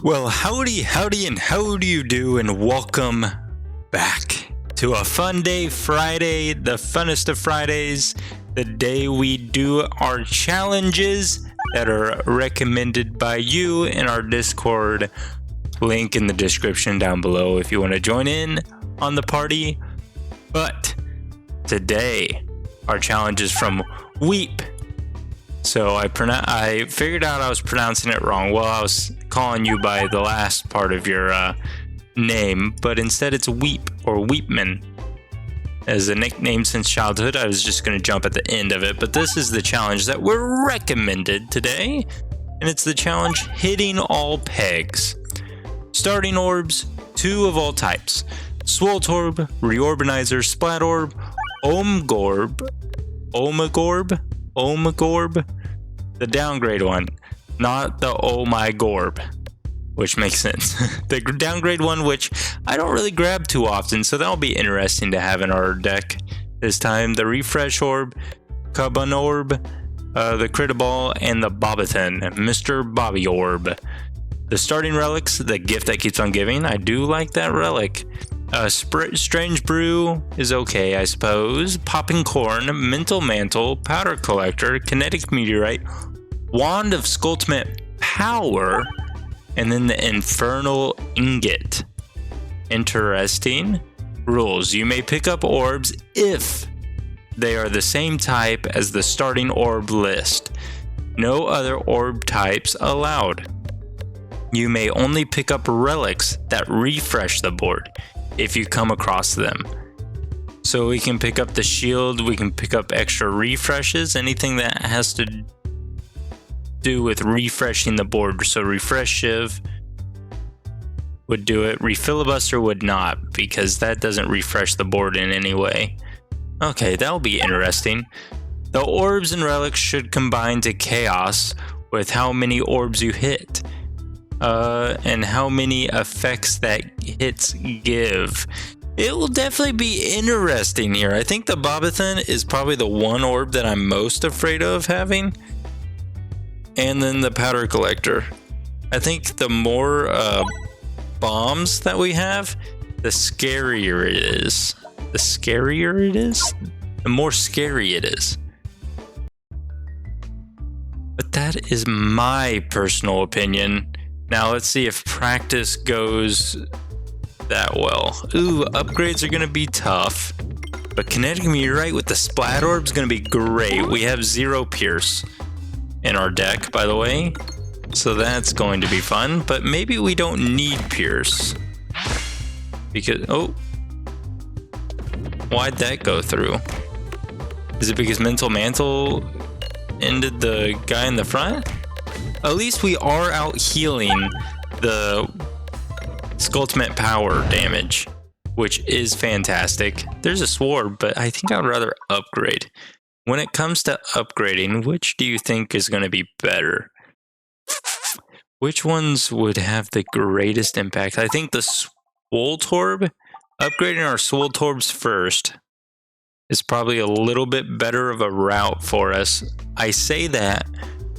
Well, howdy, and how do you do, and welcome back to a fun day Friday, the funnest of Fridays, the day we do our challenges that are recommended by you in our Discord. Link in the description down below if you want to join in on the party. But today, our challenge is from Weep. So I figured out I was pronouncing it wrong. Well, I was calling you by the last part of your name, but instead it's Weep or Weepman. As a nickname since childhood, I was just going to jump at the end of it, but this is the challenge that we're recommended today, and it's the challenge hitting all pegs. Starting orbs, 2 of all types. Swolt Orb, Reorbanizer, Splat Orb, Omgorb, the downgrade one, not the Oh My Gorb, which makes sense. The downgrade one, which I don't really grab too often, so that'll be interesting to have in our deck this time. The Refresh Orb, Cubban Orb, the Critaball, and the Bobathon, Mr. Bobby Orb. The starting relics, the gift that keeps on giving. I do like that relic. Strange Brew is okay, I suppose. Popping Corn, Mental Mantle, Powder Collector, Kinetic Meteorite, Wand of Sculptment Power, and then the Infernal Ingot. Interesting. Rules. You may pick up orbs if they are the same type as the starting orb list. No other orb types allowed. You may only pick up relics that refresh the board if you come across them. So we can pick up the shield, we can pick up extra refreshes, anything that has to do with refreshing the board. So Refresh Shiv would do it, Refilibuster would not, because that doesn't refresh the board in any way. Okay, that'll be interesting. The orbs and relics should combine to chaos with how many orbs you hit. And how many effects that hits give. It will definitely be interesting here. I think the Bobathon is probably the one orb that I'm most afraid of having. And then the Powder Collector. I think the more bombs that we have, the scarier it is. The scarier it is, the more scary it is. But that is my personal opinion. Now let's see if practice goes that well. Ooh, upgrades are going to be tough. But Kinetic Meteorite with the Splat Orb is going to be great. We have 0 Pierce in our deck, by the way. So that's going to be fun. But maybe we don't need Pierce. Because, oh. Why'd that go through? Is it because Mental Mantle ended the guy in the front? At least we are out healing the Sculptment Power damage, which is fantastic. There's a Sword, but I think I'd rather upgrade. When it comes to upgrading, which do you think is going to be better? Which ones would have the greatest impact? I think the Swolt Orb, upgrading our Swolt Orbs first, is probably a little bit better of a route for us. I say that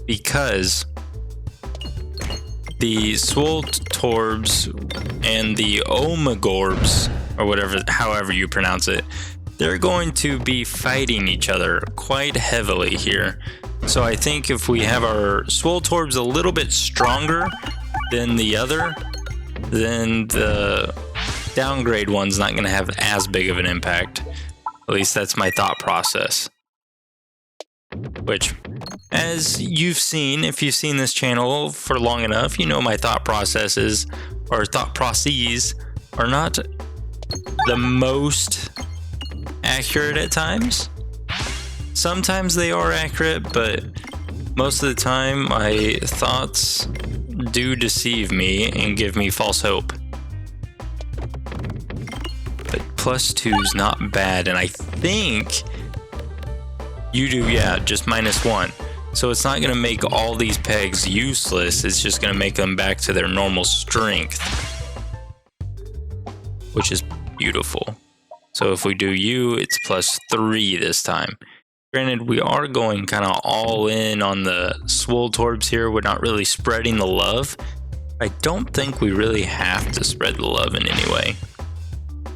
because the Swolt Orbs and the Omegorbs, or whatever, however you pronounce it, they're going to be fighting each other quite heavily here. So I think if we have our Swolt Orbs a little bit stronger than the other, then the downgrade one's not going to have as big of an impact. At least that's my thought process. Which, as you've seen, if you've seen this channel for long enough, you know my thought processes, or thought processes, are not the most accurate at times. Sometimes they are accurate, but most of the time my thoughts do deceive me and give me false hope. But +2's not bad, and I think you do, yeah, just -1. So it's not going to make all these pegs useless, it's just going to make them back to their normal strength, which is beautiful. So if we do you, it's +3 this time. Granted, we are going kind of all in on the Swolt Orbs here. We're not really spreading the love. I don't think we really have to spread the love in any way.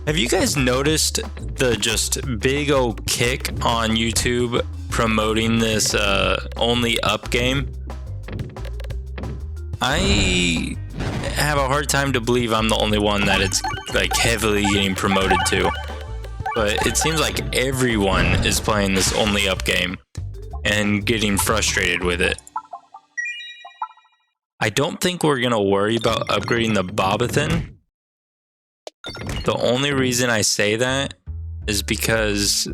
Have you guys noticed the just big old kick on YouTube promoting this only up game? I have a hard time to believe I'm the only one that it's like heavily getting promoted to. But it seems like everyone is playing this only up game and getting frustrated with it. I don't think we're gonna worry about upgrading the Bobathan. The only reason I say that is because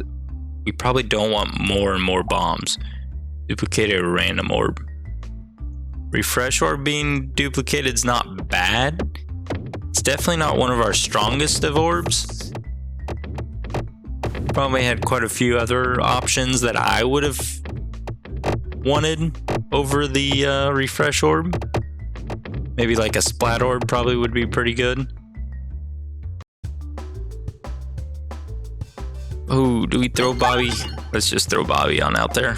we probably don't want more and more bombs. Duplicate a random orb. Refresh orb being duplicated is not bad. It's definitely not one of our strongest of orbs. Probably had quite a few other options that I would have wanted over the refresh orb. Maybe like a splat orb probably would be pretty good. Oh, do we throw Bobby? Let's just throw Bobby on out there.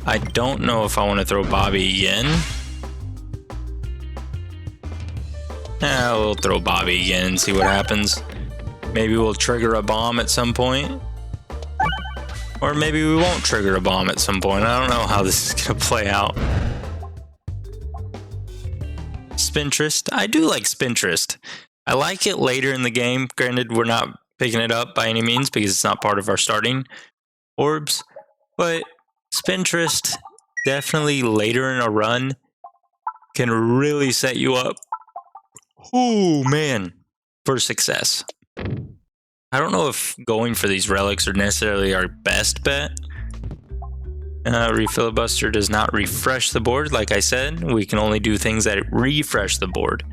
I don't know if I want to throw Bobby again. We'll throw Bobby again and see what happens. Maybe we'll trigger a bomb at some point. Or maybe we won't trigger a bomb at some point. I don't know how this is going to play out. Spintrist. I do like Spintrist. I like it later in the game. Granted, we're not picking it up by any means because it's not part of our starting orbs. But Spintrist, definitely later in a run, can really set you up. Oh, man. For success. I don't know if going for these relics are necessarily our best bet. Refilibuster does not refresh the board, like I said. We can only do things that refresh the board.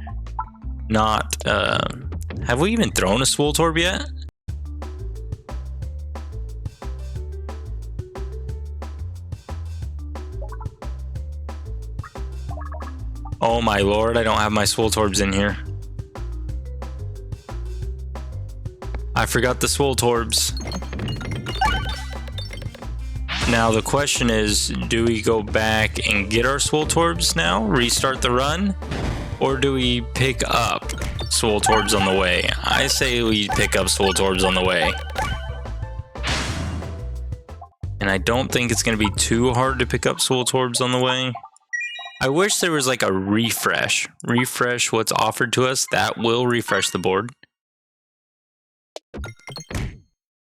Not, have we even thrown a Swole Torb yet? Oh my lord, I don't have my Swole Torbs in here. I forgot the Swole Torbs. Now the question is, do we go back and get our Swole Torbs now, restart the run? Or do we pick up Swole Torbs on the way? I say we pick up Swole Torbs on the way. And I don't think it's going to be too hard to pick up Swole Torbs on the way. I wish there was like a refresh. Refresh what's offered to us. That will refresh the board.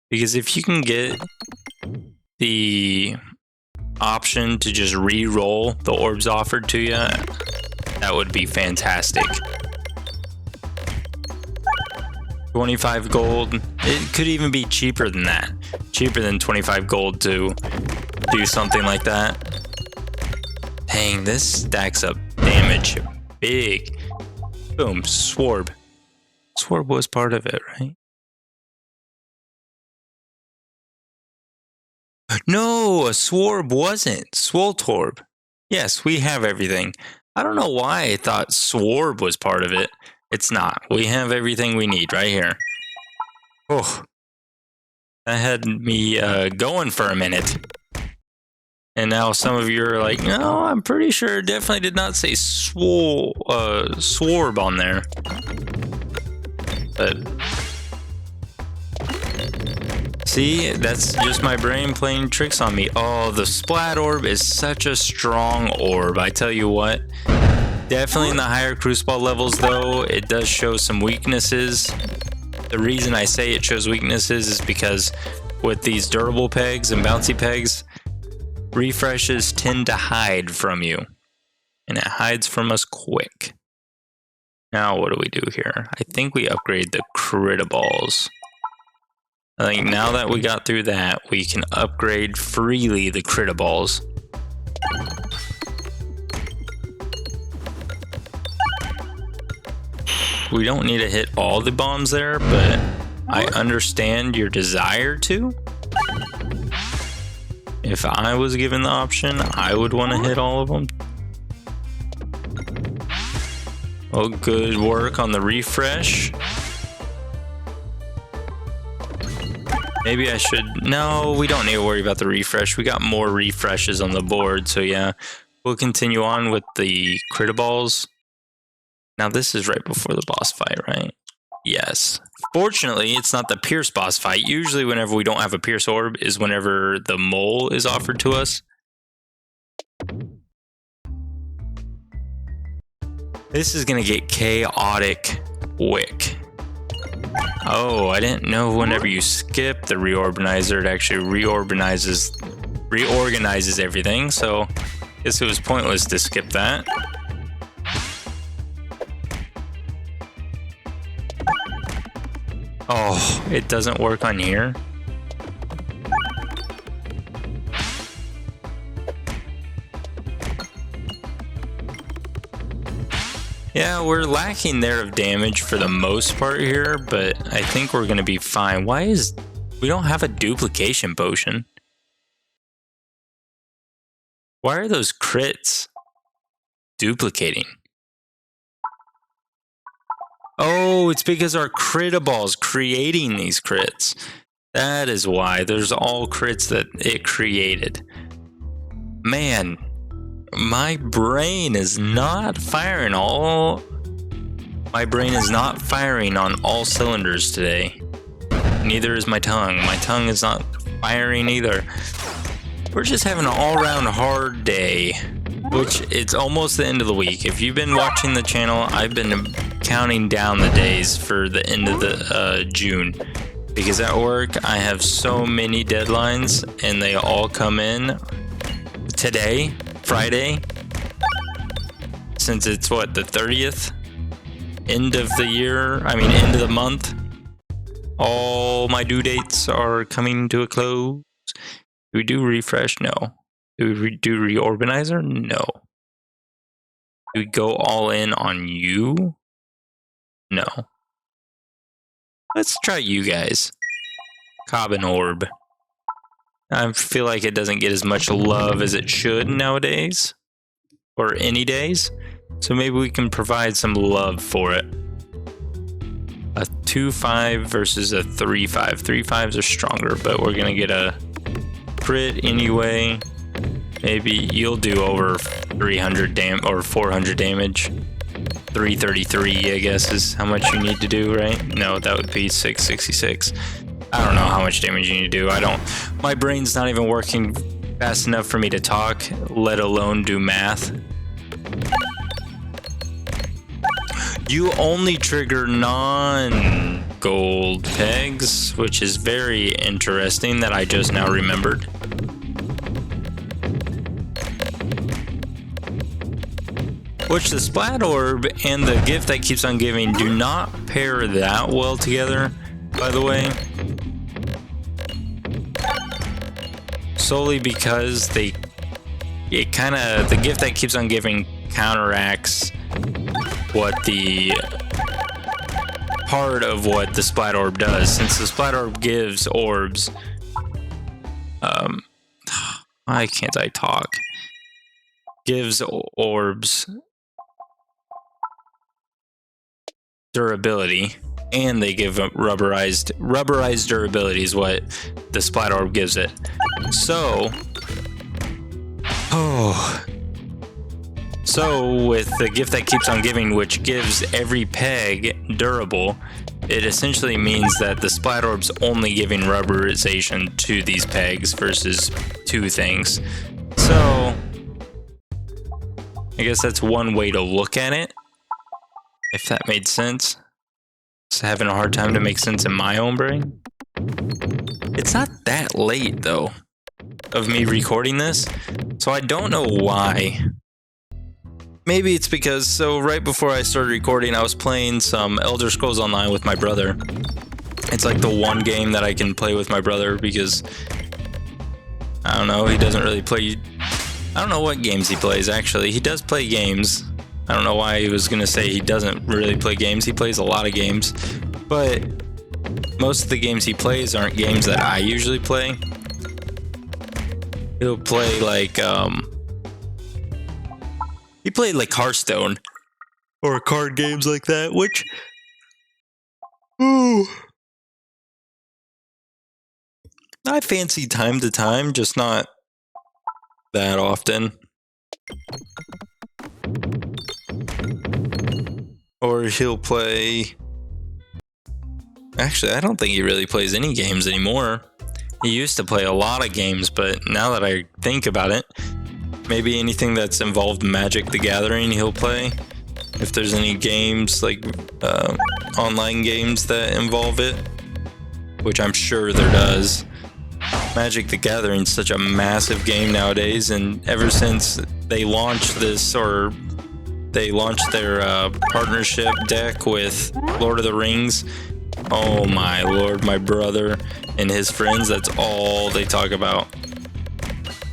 Because if you can get the option to just re-roll the orbs offered to you, that would be fantastic. 25 gold. It could even be cheaper than that. Cheaper than 25 gold to do something like that. Dang, this stacks up damage big. Boom, Swarb. Swarb was part of it, right? No, a Swarb wasn't. Swole Torb. Yes, we have everything. I don't know why I thought Swarb was part of it. It's not. We have everything we need right here. Oh, that had me going for a minute. And now some of you are like, no, I'm pretty sure it definitely did not say Swarb on there. But see, that's just my brain playing tricks on me. Oh, the Splat Orb is such a strong orb. I tell you what. Definitely in the higher Crucible levels, though, it does show some weaknesses. The reason I say it shows weaknesses is because with these durable pegs and bouncy pegs, refreshes tend to hide from you. And it hides from us quick. Now, what do we do here? I think we upgrade the Critiballs. I think now that we got through that, we can upgrade freely the Critiballs. We don't need to hit all the bombs there, but I understand your desire to. If I was given the option, I would want to hit all of them. Oh, good work on the refresh. Maybe I should... No, we don't need to worry about the refresh. We got more refreshes on the board, so yeah. We'll continue on with the critter balls. Now this is right before the boss fight, right? Yes. Fortunately, it's not the Pierce boss fight. Usually whenever we don't have a Pierce orb is whenever the mole is offered to us. This is going to get chaotic quick. Oh, I didn't know whenever you skip the reorganizer, it actually reorganizes everything. So I guess it was pointless to skip that. Oh, it doesn't work on here. Yeah, we're lacking there of damage for the most part here, but I think we're gonna be fine. Why is... we don't have a duplication potion? Why are those crits duplicating? Oh, it's because our critter ball's creating these crits. That is why. There's all crits that it created. Man, my brain is not firing all... my brain is not firing on all cylinders today. Neither is my tongue. My tongue is not firing either. We're just having an all-around hard day, which it's almost the end of the week. If you've been watching the channel, I've been counting down the days for the end of the June. Because at work, I have so many deadlines, and they all come in today, Friday, since it's what, the 30th? End of the year, I mean end of the month. All my due dates are coming to a close. Do we do refresh? No. Do we do reorganizer? No. Do we go all in on you? No. Let's try you guys. Cobbin Orb. I feel like it doesn't get as much love as it should nowadays. Or any days. So maybe we can provide some love for it. A 2-5 versus a 3-5. 3-5s are stronger, but we're gonna get a crit anyway. Maybe you'll do over 300 or 400 damage. 333, I guess, is how much you need to do, right? No, that would be 666. I don't know how much damage you need to do. My brain's not even working fast enough for me to talk, let alone do math. You only trigger non-gold pegs, which is very interesting that I just now remembered. Which the Splat Orb and the gift that keeps on giving do not pair that well together, by the way. Solely because the gift that keeps on giving counteracts what the part of what the Splat Orb does. Since the Splat Orb gives orbs, why can't I talk? Gives orbs durability, and they give rubberized durability is what the Splat Orb gives it. So with the gift that keeps on giving, which gives every peg durable, it essentially means that the Splat Orb's only giving rubberization to these pegs versus two things. So I guess that's one way to look at it, if that made sense. Just having a hard time to make sense in my own brain. It's not that late, though, of me recording this, so I don't know why. Maybe it's because, so right before I started recording, I was playing some Elder Scrolls Online with my brother. It's like the one game that I can play with my brother because, I don't know, he doesn't really play... I don't know what games he plays, actually. He does play games. I don't know why he was going to say he doesn't really play games. He plays a lot of games. But most of the games he plays aren't games that I usually play. He'll play like, he played like Hearthstone. Or card games like that, which... Ooh. I fancy time to time, just not that often. Or he'll play... Actually, I don't think he really plays any games anymore. He used to play a lot of games, but now that I think about it, maybe anything that's involved Magic the Gathering he'll play. If there's any games, like online games that involve it, which I'm sure there does. Magic the Gathering is such a massive game nowadays, and ever since they launched this, or they launched their partnership deck with Lord of the Rings, oh my lord, my brother and his friends, that's all they talk about.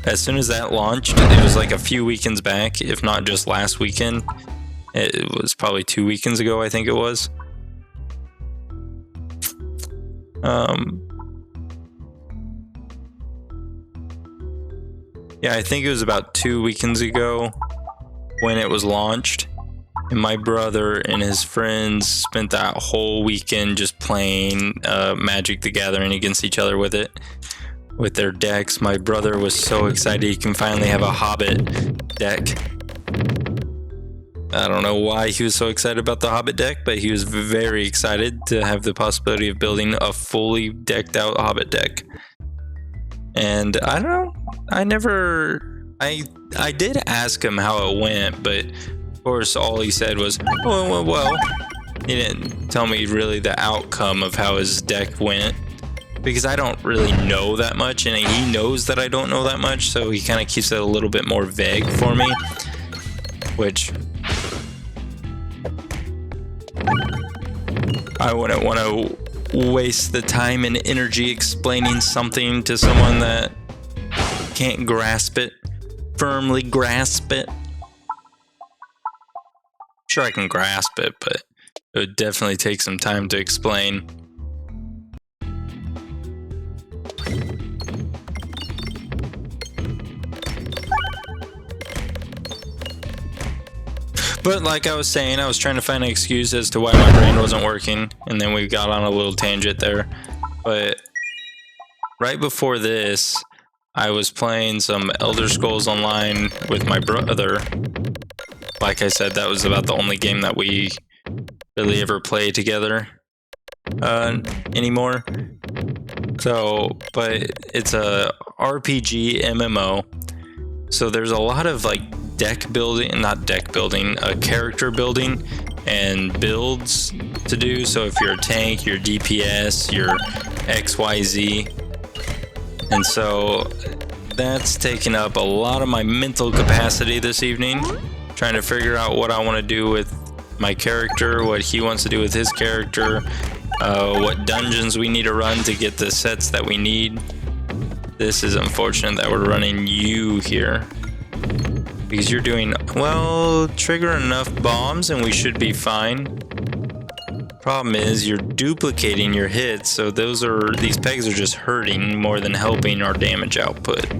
As soon as that launched, it was like a few weekends back, if not just last weekend. It was probably 2 weekends ago, I think it was. Yeah, I think it was about 2 weekends ago when it was launched. And my brother and his friends spent that whole weekend just playing Magic the Gathering against each other with it, with their decks. My brother was so excited he can finally have a Hobbit deck. I don't know why he was so excited about the Hobbit deck, but he was very excited to have the possibility of building a fully decked out Hobbit deck. And I don't know, I did ask him how it went, but of course all he said was, oh, well, he didn't tell me really the outcome of how his deck went, because I don't really know that much, and he knows that I don't know that much, so he kind of keeps it a little bit more vague for me, which I wouldn't want to waste the time and energy explaining something to someone that can't grasp it, firmly grasp it. Sure, I can grasp it, but it would definitely take some time to explain. But like I was saying, I was trying to find an excuse as to why my brain wasn't working, and then we got on a little tangent there. But right before this, I was playing some Elder Scrolls Online with my brother. Like I said, that was about the only game that we really ever play together anymore. So, but it's a RPG MMO. So there's a lot of like character building and builds to do. So if you're a tank, your DPS, your XYZ. And so that's taken up a lot of my mental capacity this evening, trying to figure out what I want to do with my character, what he wants to do with his character, what dungeons we need to run to get the sets that we need. This is unfortunate that we're running you here, because you're doing, well, trigger enough bombs and we should be fine. Problem is you're duplicating your hits, so these pegs are just hurting more than helping our damage output.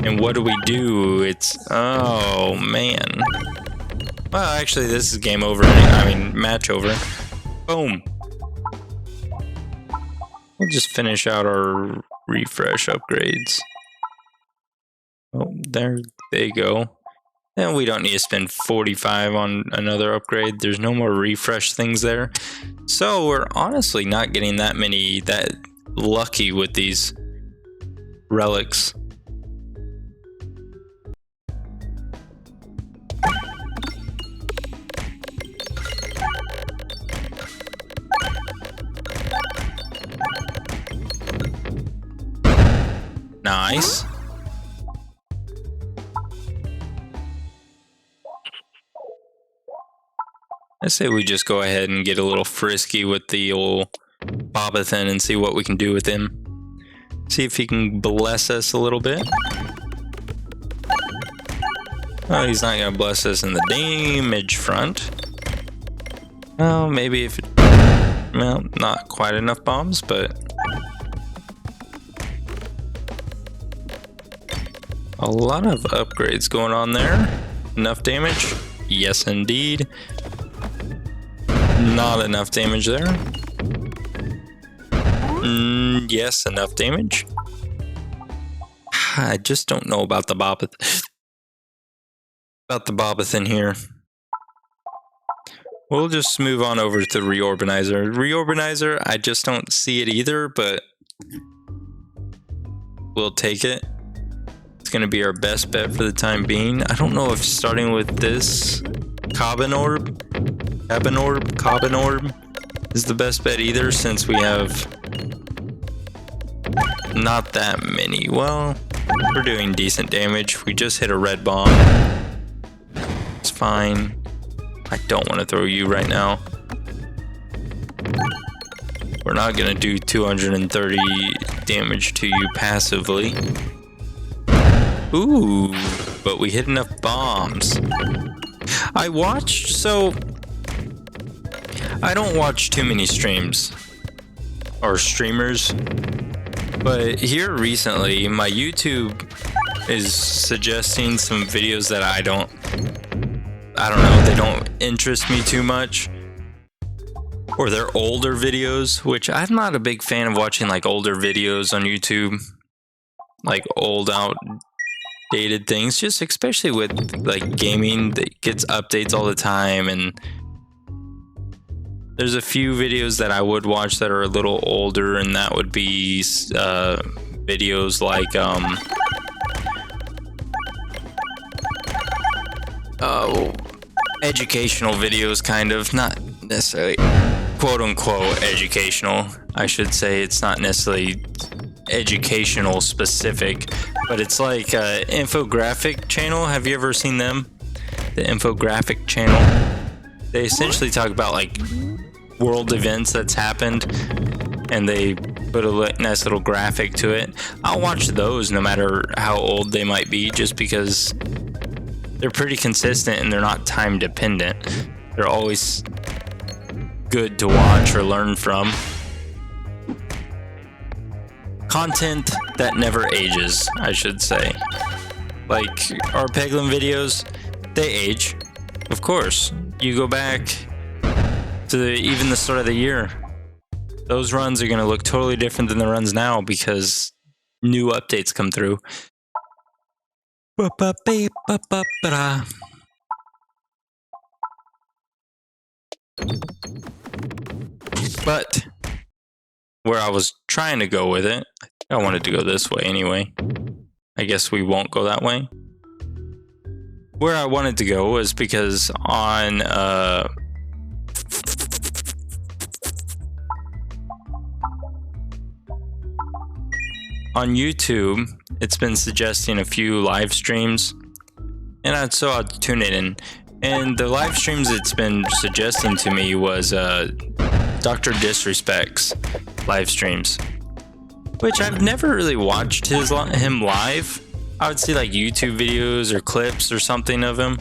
And what do? It's, oh man. Well, actually this is game over. Match over. Boom. We'll just finish out our refresh upgrades. Oh, there they go. And we don't need to spend 45 on another upgrade. There's no more refresh things there. So we're honestly not getting that lucky with these relics. Nice. I say we just go ahead and get a little frisky with the old Bobathan and see what we can do with him. See if he can bless us a little bit. Oh, he's not gonna bless us in the damage front. Well, maybe if it, well, not quite enough bombs, but a lot of upgrades going on there. Enough damage? Yes, indeed. Not enough damage there. Yes, enough damage. I just don't know about the Bobbeth. About the Bobbeth here. We'll just move on over to Reorbanizer. Reorbanizer, I just don't see it either, but we'll take it. It's going to be our best bet for the time being. I don't know if starting with this Cabin Orb is the best bet either, since we have not that many. Well, we're doing decent damage. We just hit a red bomb. It's fine. I don't want to throw you right now. We're not going to do 230 damage to you passively. Ooh, but we hit enough bombs. I don't watch too many streams or streamers, but here recently my YouTube is suggesting some videos that I don't know, they don't interest me too much, or they're older videos, which I'm not a big fan of watching, like older videos on YouTube, like old outdated things, just especially with like gaming that gets updates all the time. And there's a few videos that I would watch that are a little older, and that would be videos like educational videos, kind of, not necessarily quote unquote educational. I should say it's not necessarily educational specific, but it's like infographic channel. Have you ever seen them? The infographic channel. They essentially talk about like world events that's happened, and they put a nice little graphic to it. I'll watch those no matter how old they might be, just because they're pretty consistent and they're not time dependent. They're always good to watch or learn from. Content that never ages, I should say. Like our Peglin videos, they age. Of course, you go back to even the start of the year, those runs are going to look totally different than the runs now because new updates come through. But where I was trying to go with it, I wanted to go this way anyway. I guess we won't go that way. Where I wanted to go was because on YouTube, it's been suggesting a few live streams, and so I'll tune it in. And the live streams it's been suggesting to me was Dr. Disrespect's live streams, which I've never really watched him live. I would see like YouTube videos or clips or something of him.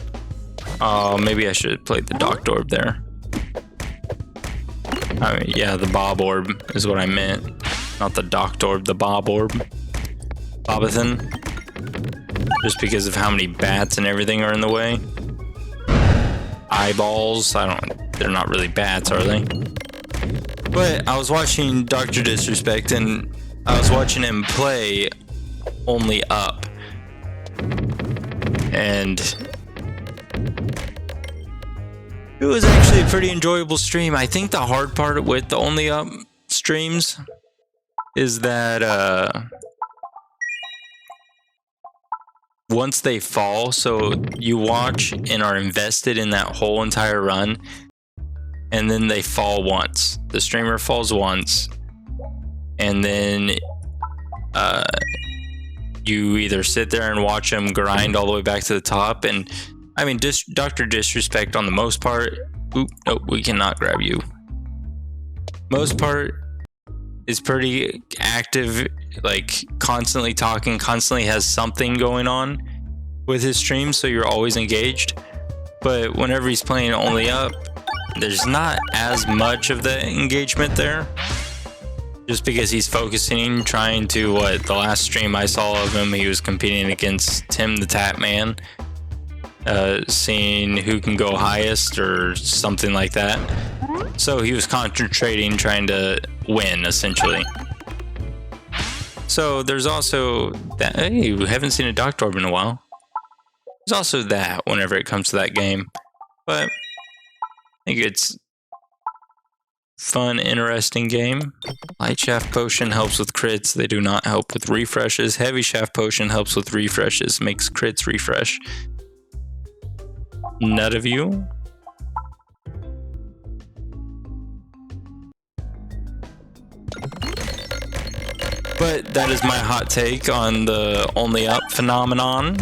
Maybe I should play the Docked Orb there. I mean, yeah, the Bob Orb is what I meant. Not the Docked Orb, the Bob Orb. Bobbethan. Just because of how many bats and everything are in the way. Eyeballs, they're not really bats, are they? But I was watching Dr. Disrespect, and I was watching him play Only Up. And it was actually a pretty enjoyable stream. I think the hard part with the Only Up streams is that once they fall, so you watch and are invested in that whole entire run, and then they fall once. The streamer falls once, and then you either sit there and watch them grind all the way back to the top. And I mean, Dr. Disrespect on the most part, nope, we cannot grab you. Most part is pretty active, like constantly talking, constantly has something going on with his stream, so you're always engaged. But whenever he's playing Only Up, there's not as much of the engagement there, just because he's focusing, trying to, the last stream I saw of him, he was competing against Tim the Tap Man, seeing who can go highest or something like that. So he was concentrating, trying to win, essentially. So there's also that. Hey, we haven't seen a Doctor Orb in a while. There's also that whenever it comes to that game. But I think it's fun, interesting game. Light Shaft Potion helps with crits. They do not help with refreshes. Heavy Shaft Potion helps with refreshes. Makes crits refresh. None of you. But that is my hot take on the only up phenomenon.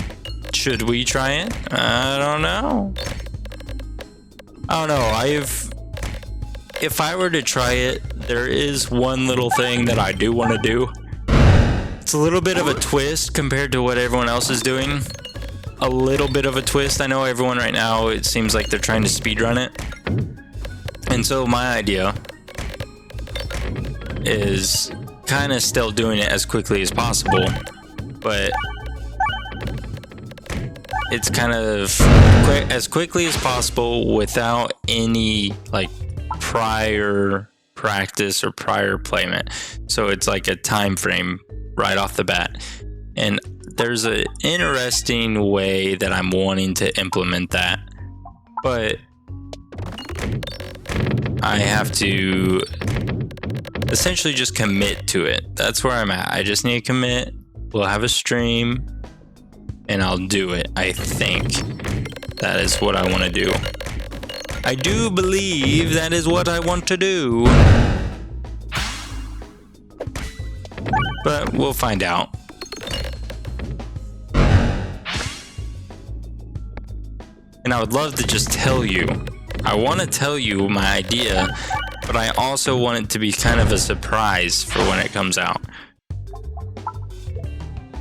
Should we try it? I don't know. If I were to try it, there is one little thing that I do want to do. It's a little bit of a twist compared to what everyone else is doing. A little bit of a twist. I know everyone right now, it seems like they're trying to speedrun it. And so my idea is kind of still doing it as quickly as possible, but it's kind of as quickly as possible without any like prior practice or prior playment. So it's like a time frame right off the bat. And there's an interesting way that I'm wanting to implement that, but I have to essentially just commit to it. That's where I'm at. I just need to commit. We'll have a stream and I'll do it. I think that is what I want to do. I do believe that is what I want to do. But we'll find out. And I would love to just tell you. I want to tell you my idea, but I also want it to be kind of a surprise for when it comes out.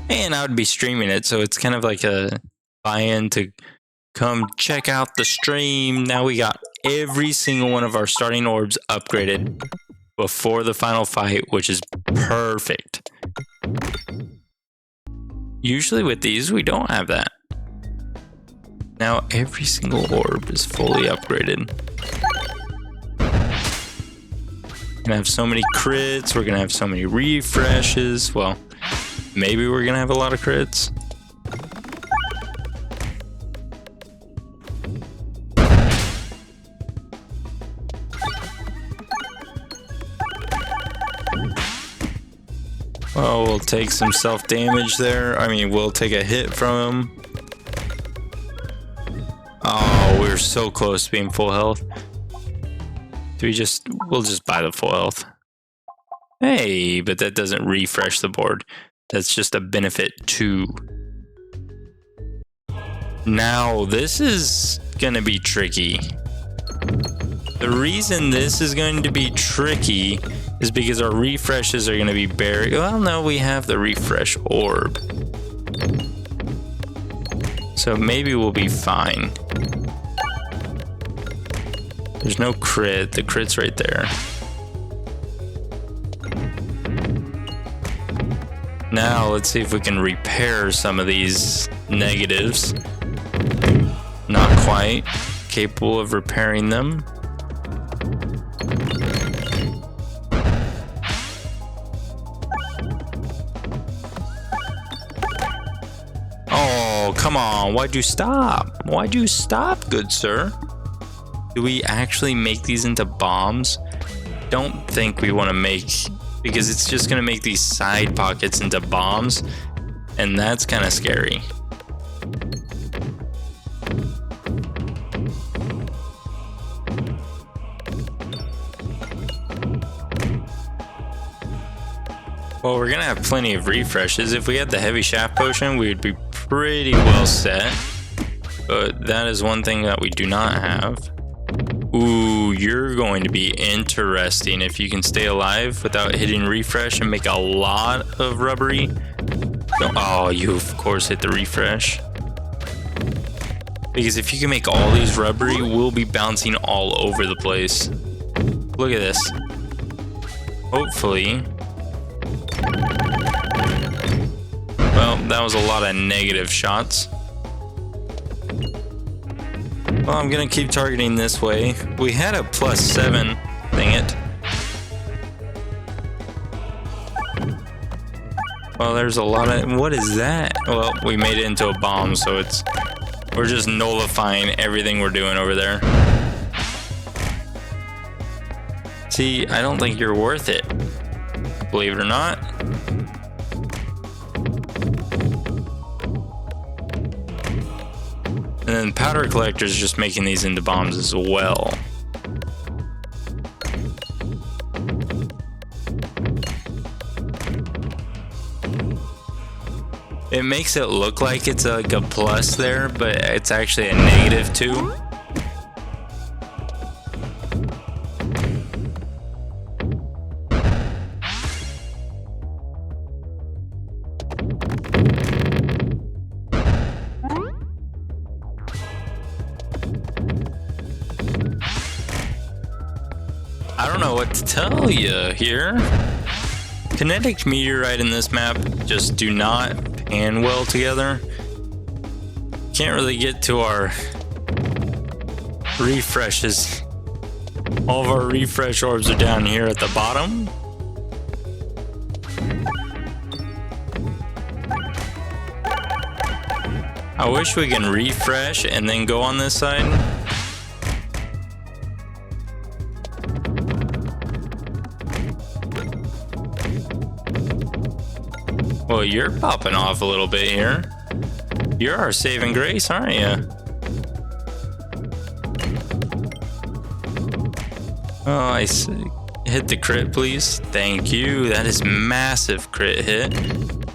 And I would be streaming it, so it's kind of like a buy-in to come check out the stream. Now we got every single one of our starting orbs upgraded before the final fight, which is perfect. Usually with these, we don't have that. Now every single orb is fully upgraded. We're gonna have so many crits, we're gonna have so many refreshes. Well, maybe we're gonna have a lot of crits. Well, we'll take some self-damage there. I mean, we'll take a hit from him. Oh, we're so close to being full health. We'll just buy the full health. Hey, but that doesn't refresh the board. That's just a benefit too. Now, this is gonna be tricky. The reason this is going to be tricky is because our refreshes are gonna be buried. Well, no, we have the refresh orb. So maybe we'll be fine. There's no crit. The crit's right there. Now let's see if we can repair some of these negatives. Not quite capable of repairing them. Oh, come on. Why'd you stop? Why'd you stop, good sir? Do we actually make these into bombs? Don't think we want to make, because it's just going to make these side pockets into bombs, and that's kind of scary. Well, we're going to have plenty of refreshes. If we had the heavy shaft potion, we would be pretty well set. But that is one thing that we do not have. Ooh, you're going to be interesting if you can stay alive without hitting refresh and make a lot of rubbery. Oh, you of course hit the refresh. Because if you can make all these rubbery, we'll be bouncing all over the place. Look at this. Hopefully. Well, that was a lot of negative shots. Well, I'm gonna keep targeting this way. We had a +7, dang it. Well, there's a lot of... What is that? Well, we made it into a bomb, so we're just nullifying everything we're doing over there. See, I don't think you're worth it. Believe it or not. And then powder collector's just making these into bombs as well. It makes it look like it's like a plus there, but it's actually a negative too. I don't know what to tell you here. Kinetic meteorite in this map just do not pan well together. Can't really get to our refreshes. All of our refresh orbs are down here at the bottom. I wish we can refresh and then go on this side. Well, you're popping off a little bit here. You're our saving grace, aren't you? Oh, I see. Hit the crit, please. Thank you. That is massive crit hit.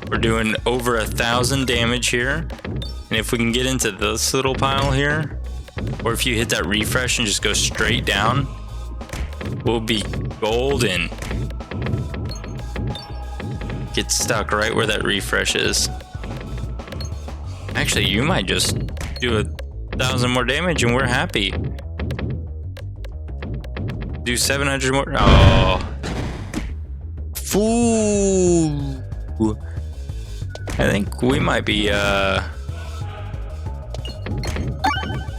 We're doing over 1,000 damage here. And if we can get into this little pile here, or if you hit that refresh and just go straight down, we'll be golden. Get stuck right where that refresh is. Actually, you might just do 1,000 more damage and we're happy. Do 700 more. Oh. Fool. I think we might be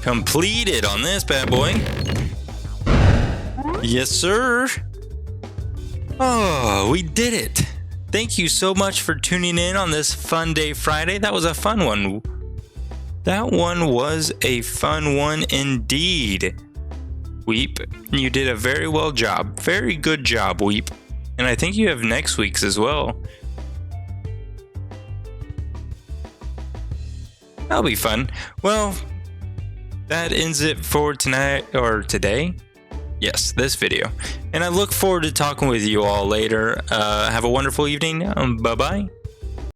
completed on this bad boy. Yes, sir. Oh, we did it. Thank you so much for tuning in on this Fun Day Friday. That was a fun one. That one was a fun one indeed. Weep, you did a very well job. Very good job, Weep. And I think you have next week's as well. That'll be fun. Well, that ends it for tonight or today. Yes, this video. And I look forward to talking with you all later. Have a wonderful evening. Bye-bye.